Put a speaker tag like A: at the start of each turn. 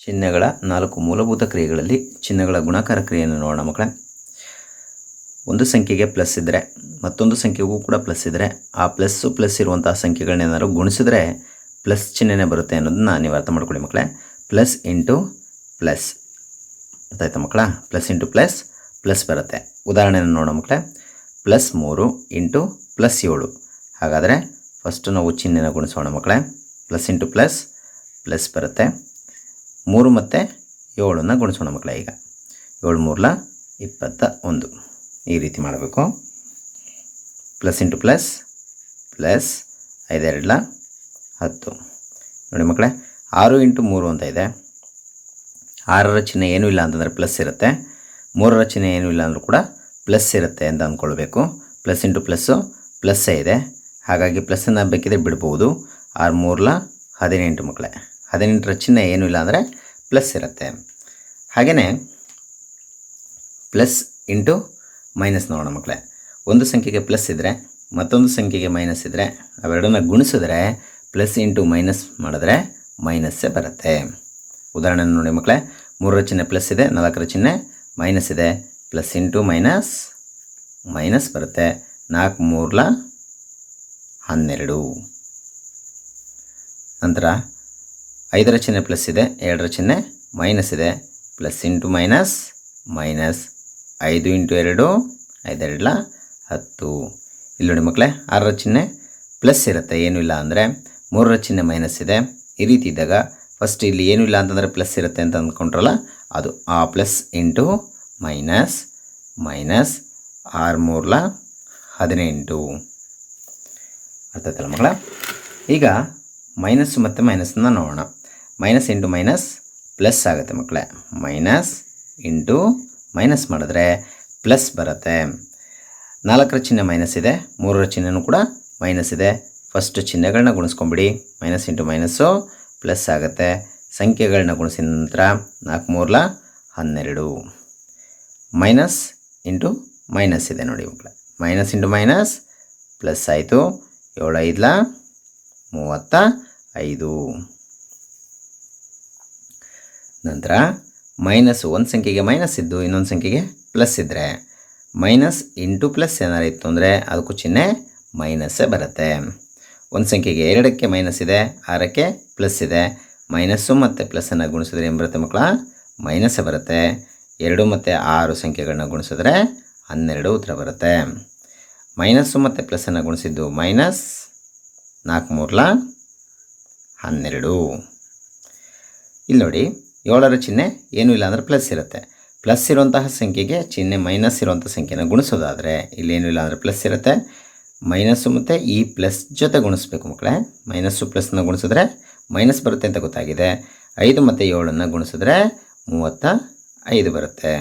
A: ಚಿಹ್ನೆಗಳ 4 ಮೂಲಭೂತ ಕ್ರಿಯೆಗಳಲ್ಲಿ ಚಿಹ್ನೆಗಳ ಗುಣಾಕಾರ ಕ್ರಿಯೆಯನ್ನು ನೋಡೋಣ ಮಕ್ಕಳೇ. ಒಂದು ಸಂಖ್ಯೆಗೆ ಪ್ಲಸ್ ಇದ್ದರೆ ಮತ್ತೊಂದು ಸಂಖ್ಯೆಗೂ ಕೂಡ ಪ್ಲಸ್ ಇದ್ದರೆ ಆ ಪ್ಲಸ್ ಇರುವಂತಹ ಸಂಖ್ಯೆಗಳನ್ನೇನಾದ್ರು ಗುಣಿಸಿದ್ರೆ ಪ್ಲಸ್ ಚಿಹ್ನೆನೇ ಬರುತ್ತೆ ಅನ್ನೋದನ್ನ ನೀವು ಅರ್ಥ ಮಾಡ್ಕೊಳ್ಳಿ ಮಕ್ಕಳೇ. ಪ್ಲಸ್ ಇಂಟು ಪ್ಲಸ್, ಅರ್ಥ ಆಯ್ತಾ ಮಕ್ಕಳ? ಪ್ಲಸ್ ಇಂಟು ಪ್ಲಸ್ ಬರುತ್ತೆ. ಉದಾಹರಣೆಯನ್ನು ನೋಡೋಣ ಮಕ್ಕಳೇ. +3 ಇಂಟು +7. ಹಾಗಾದರೆ ಫಸ್ಟು ನಾವು ಚಿಹ್ನೆನ ಗುಣಿಸೋಣ ಮಕ್ಕಳೇ. ಪ್ಲಸ್ ಇಂಟು ಪ್ಲಸ್ ಬರುತ್ತೆ. 3 ಮತ್ತು 7 ಗುಣಿಸೋಣ ಮಕ್ಕಳೇ. ಈಗ 7 3 21 ಈ ರೀತಿ ಮಾಡಬೇಕು. Plus into plus 5 2 10. ನೋಡಿ ಮಕ್ಕಳೇ, 6 ಇಂಟು 3 ಅಂತ ಇದೆ. 6ರ ಚಿಹ್ನೆ ಏನೂ ಇಲ್ಲ ಅಂತಂದರೆ ಪ್ಲಸ್ ಇರುತ್ತೆ. 3ರ ಚಿಹ್ನೆ ಏನೂ ಇಲ್ಲ ಅಂದರೂ ಕೂಡ ಪ್ಲಸ್ ಇರುತ್ತೆ ಅಂತ ಅಂದ್ಕೊಳ್ಬೇಕು. ಪ್ಲಸ್ ಇಂಟು ಪ್ಲಸ್ಸೇ ಇದೆ, ಹಾಗಾಗಿ ಪ್ಲಸ್ಸನ್ನು ಬೇಕಿದ್ರೆ ಬಿಡ್ಬೋದು. 6 3 18 ಮಕ್ಕಳೇ. 18ರ ಚಿಹ್ನೆ ಏನೂ ಇಲ್ಲ ಅಂದರೆ ಪ್ಲಸ್ ಇರುತ್ತೆ. ಹಾಗೆಯೇ ಪ್ಲಸ್ ಇಂಟು ಮೈನಸ್ ನೋಡೋಣ ಮಕ್ಕಳೇ. ಒಂದು ಸಂಖ್ಯೆಗೆ ಪ್ಲಸ್ ಇದ್ದರೆ ಮತ್ತೊಂದು ಸಂಖ್ಯೆಗೆ ಮೈನಸ್ ಇದ್ದರೆ ಅವೆರಡನ್ನ ಗುಣಿಸಿದ್ರೆ ಪ್ಲಸ್ ಇಂಟು ಮೈನಸ್ ಮಾಡಿದ್ರೆ ಮೈನಸ್ಸೇ ಬರುತ್ತೆ. ಉದಾಹರಣೆ ನೋಡಿ ಮಕ್ಕಳೇ. 3ರ ಚಿಹ್ನೆ ಪ್ಲಸ್ ಇದೆ, 4ರ ಚಿಹ್ನೆ ಮೈನಸ್ ಇದೆ. ಪ್ಲಸ್ ಇಂಟು ಮೈನಸ್ ಬರುತ್ತೆ. 4 3 12. ನಂತರ 5ರ ಚಿಹ್ನೆ ಪ್ಲಸ್ ಇದೆ, 2ರ ಚಿಹ್ನೆ ಮೈನಸ್ ಇದೆ. Plus into minus 5 into 2 5 2 10. ಇಲ್ಲಿ ನೋಡಿ ಮಕ್ಕಳೇ, 6ರ ಚಿಹ್ನೆ ಪ್ಲಸ್ ಇರುತ್ತೆ, ಏನೂ ಇಲ್ಲ ಅಂದರೆ. 3ರ ಚಿಹ್ನೆ ಮೈನಸ್ ಇದೆ. ಈ ರೀತಿ ಇದ್ದಾಗ ಫಸ್ಟ್ ಇಲ್ಲಿ ಏನೂ ಇಲ್ಲ ಅಂತಂದರೆ ಪ್ಲಸ್ ಇರುತ್ತೆ ಅಂತ ಅಂದ್ಕೊಂಡ್ರಲ್ಲ, ಅದು ಆ ಪ್ಲಸ್ ಇಂಟು ಮೈನಸ್ 6 3 18. ಅರ್ಥ ಆಯ್ತಲ್ಲ ಮಕ್ಕಳ? ಈಗ ಮೈನಸ್ಸು ಮತ್ತು ಮೈನಸ್ಸನ್ನು ನೋಡೋಣ. ಮೈನಸ್ ಇಂಟು ಮೈನಸ್ ಪ್ಲಸ್ ಆಗುತ್ತೆ ಮಕ್ಕಳೇ. ಮೈನಸ್ ಇಂಟು ಮೈನಸ್ ಮಾಡಿದ್ರೆ ಪ್ಲಸ್ ಬರುತ್ತೆ. 4ರ ಚಿಹ್ನೆ ಮೈನಸ್ ಇದೆ, 3ರ ಚಿಹ್ನೆನೂ ಕೂಡ ಮೈನಸ್ ಇದೆ. ಫಸ್ಟ್ ಚಿಹ್ನೆಗಳನ್ನ ಗುಣಿಸ್ಕೊಂಬಿಡಿ. ಮೈನಸ್ ಇಂಟು ಮೈನಸ್ಸು ಪ್ಲಸ್ ಆಗುತ್ತೆ. ಸಂಖ್ಯೆಗಳನ್ನ ಗುಣಿಸಿದ ನಂತರ 4 3 12. ಮೈನಸ್ ಇಂಟು ಮೈನಸ್ ಇದೆ ನೋಡಿ ಮಕ್ಕಳೇ. ಮೈನಸ್ ಇಂಟು ಮೈನಸ್ ಪ್ಲಸ್ ಆಯಿತು. 7 5 35. ನಂತರ ಮೈನಸ್ ಒಂದು ಸಂಖ್ಯೆಗೆ ಮೈನಸ್ ಇದ್ದು ಇನ್ನೊಂದು ಸಂಖ್ಯೆಗೆ ಪ್ಲಸ್ ಇದ್ದರೆ ಮೈನಸ್ ಇಂಟು ಪ್ಲಸ್ ಏನಾರು ಇತ್ತು ಅಂದರೆ ಅದಕ್ಕೂ ಚಿಹ್ನೆ ಮೈನಸ್ಸೇ ಬರುತ್ತೆ. ಒಂದು ಸಂಖ್ಯೆಗೆ 2ಕ್ಕೆ ಮೈನಸ್ ಇದೆ, 6ಕ್ಕೆ ಪ್ಲಸ್ ಇದೆ. ಮೈನಸ್ಸು ಮತ್ತು ಪ್ಲಸ್ಸನ್ನು ಗುಣಿಸಿದ್ರೆ ಏನು ಬರುತ್ತೆ ಮಕ್ಕಳ? ಮೈನಸ್ಸೇ ಬರುತ್ತೆ. 2 ಮತ್ತು 6 ಸಂಖ್ಯೆಗಳನ್ನ ಗುಣಿಸಿದ್ರೆ 12 ಉತ್ತರ ಬರುತ್ತೆ. ಮೈನಸ್ಸು ಮತ್ತು ಪ್ಲಸ್ಸನ್ನು ಗುಣಿಸಿದ್ದು ಮೈನಸ್ 4 3 12. ಇಲ್ಲಿ ನೋಡಿ, 7ರ ಚಿಹ್ನೆ ಏನೂ ಇಲ್ಲ ಅಂದರೆ ಪ್ಲಸ್ ಇರುತ್ತೆ. ಪ್ಲಸ್ ಇರುವಂತಹ ಸಂಖ್ಯೆಗೆ ಚಿಹ್ನೆ ಮೈನಸ್ ಇರುವಂಥ ಸಂಖ್ಯೆನ ಗುಣಿಸೋದಾದರೆ ಇಲ್ಲೇನೂ ಇಲ್ಲ ಅಂದರೆ ಪ್ಲಸ್ ಇರುತ್ತೆ. ಮೈನಸ್ಸು ಮತ್ತು ಈ ಪ್ಲಸ್ ಜೊತೆ ಗುಣಿಸ್ಬೇಕು ಮಕ್ಕಳೇ. ಮೈನಸ್ಸು ಪ್ಲಸ್ನ ಗುಣಿಸಿದ್ರೆ ಮೈನಸ್ ಬರುತ್ತೆ ಅಂತ ಗೊತ್ತಾಗಿದೆ. 5 ಮತ್ತು 7 ಗುಣಿಸಿದ್ರೆ 35 ಬರುತ್ತೆ.